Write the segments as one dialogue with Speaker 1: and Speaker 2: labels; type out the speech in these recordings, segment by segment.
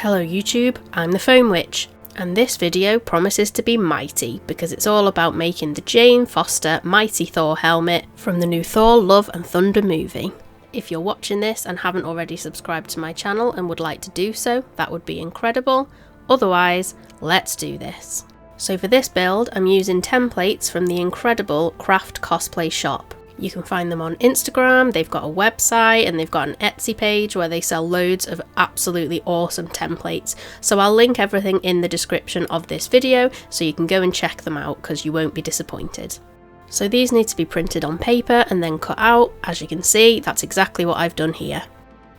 Speaker 1: Hello YouTube, I'm the Foam Witch, and this video promises to be mighty because it's all about making the Jane Foster Mighty Thor Helmet from the new Thor Love and Thunder movie. If you're watching this and haven't already subscribed to my channel and would like to do so, that would be incredible. Otherwise, let's do this. So for this build, I'm using templates from the incredible Craft Cosplay shop. You can find them on Instagram, they've got a website and they've got an Etsy page where they sell loads of absolutely awesome templates. So I'll link everything in the description of this video so you can go and check them out because you won't be disappointed. So these need to be printed on paper and then cut out. As you can see, that's exactly what I've done here.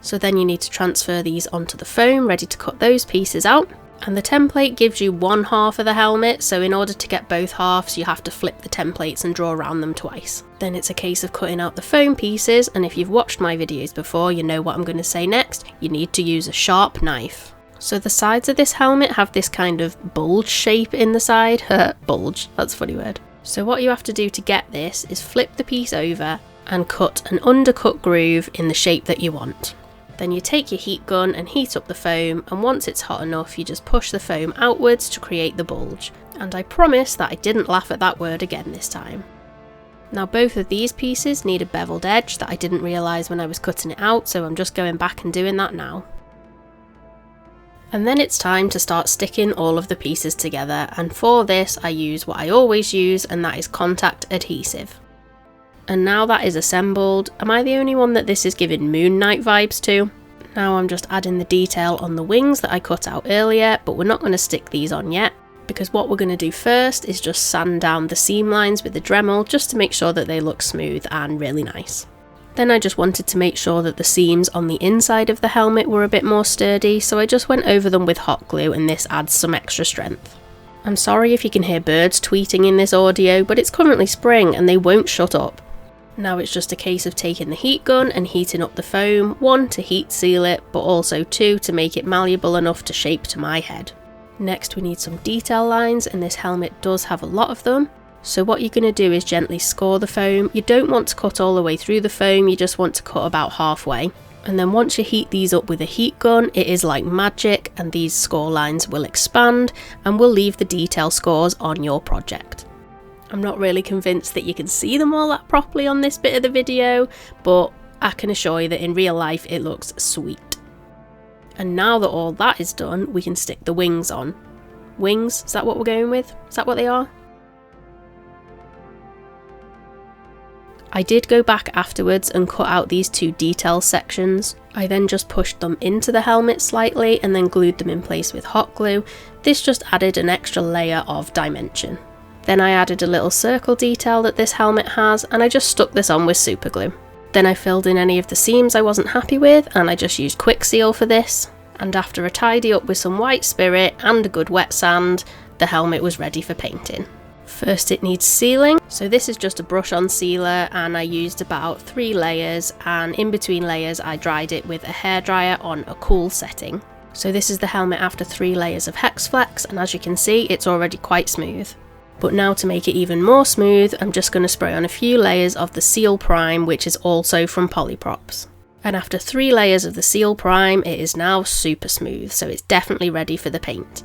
Speaker 1: So then you need to transfer these onto the foam, ready to cut those pieces out. And the template gives you one half of the helmet, so in order to get both halves you have to flip the templates and draw around them twice. Then it's a case of cutting out the foam pieces, and if you've watched my videos before you know what I'm going to say next. You need to use a sharp knife. So the sides of this helmet have this kind of bulge shape in the side. Bulge, that's a funny word. So what you have to do to get this is flip the piece over and cut an undercut groove in the shape that you want. Then you take your heat gun and heat up the foam, and once it's hot enough you just push the foam outwards to create the bulge. And I promise that I didn't laugh at that word again this time. Now both of these pieces need a beveled edge that I didn't realise when I was cutting it out, so I'm just going back and doing that now. And then it's time to start sticking all of the pieces together, and for this I use what I always use, and that is contact adhesive. And now that is assembled, am I the only one that this is giving Moon Knight vibes to? Now I'm just adding the detail on the wings that I cut out earlier, but we're not going to stick these on yet, because what we're going to do first is just sand down the seam lines with the Dremel just to make sure that they look smooth and really nice. Then I just wanted to make sure that the seams on the inside of the helmet were a bit more sturdy, so I just went over them with hot glue, and this adds some extra strength. I'm sorry if you can hear birds tweeting in this audio, but it's currently spring and they won't shut up. Now it's just a case of taking the heat gun and heating up the foam, 1 to heat seal it, but also 2 to make it malleable enough to shape to my head. Next we need some detail lines, and this helmet does have a lot of them. So what you're going to do is gently score the foam. You don't want to cut all the way through the foam, you just want to cut about halfway. And then once you heat these up with a heat gun, it is like magic, and these score lines will expand and will leave the detail scores on your project. I'm not really convinced that you can see them all that properly on this bit of the video, but I can assure you that in real life it looks sweet. And now that all that is done, we can stick the wings on. Wings, is that what we're going with? Is that what they are? I did go back afterwards and cut out these 2 detail sections. I then just pushed them into the helmet slightly and then glued them in place with hot glue. This just added an extra layer of dimension. Then I added a little circle detail that this helmet has, and I just stuck this on with super glue. Then I filled in any of the seams I wasn't happy with, and I just used quick seal for this. And after a tidy up with some white spirit and a good wet sand, the helmet was ready for painting. First it needs sealing, so this is just a brush on sealer, and I used about 3 layers, and in between layers I dried it with a hairdryer on a cool setting. So this is the helmet after 3 layers of Hex Flex, and as you can see it's already quite smooth. But now to make it even more smooth, I'm just going to spray on a few layers of the Seal Prime, which is also from Polyprops. And after 3 layers of the Seal Prime, it is now super smooth, so it's definitely ready for the paint.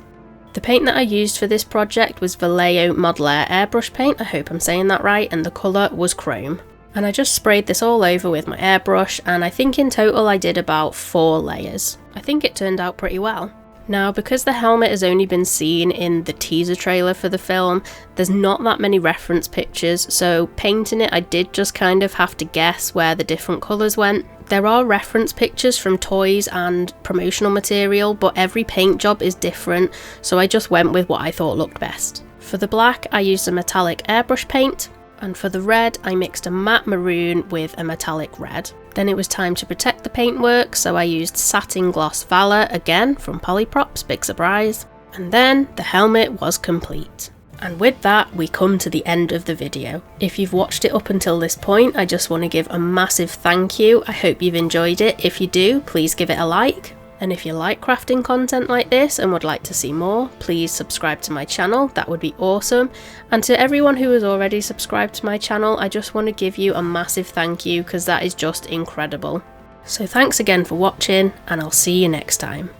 Speaker 1: The paint that I used for this project was Vallejo Model Air airbrush paint, I hope I'm saying that right, and the colour was chrome. And I just sprayed this all over with my airbrush, and I think in total I did about 4 layers. I think it turned out pretty well. Now, because the helmet has only been seen in the teaser trailer for the film, there's not that many reference pictures, so painting it I did just kind of have to guess where the different colours went. There are reference pictures from toys and promotional material, but every paint job is different, so I just went with what I thought looked best. For the black, I used a metallic airbrush paint, and for the red, I mixed a matte maroon with a metallic red. Then it was time to protect the paintwork, so I used Satin Gloss Valor, again from Polyprops, big surprise. And then the helmet was complete. And with that, we come to the end of the video. If you've watched it up until this point, I just want to give a massive thank you. I hope you've enjoyed it. If you do, please give it a like. And if you like crafting content like this and would like to see more, please subscribe to my channel, that would be awesome. And to everyone who has already subscribed to my channel, I just want to give you a massive thank you because that is just incredible. So thanks again for watching, and I'll see you next time.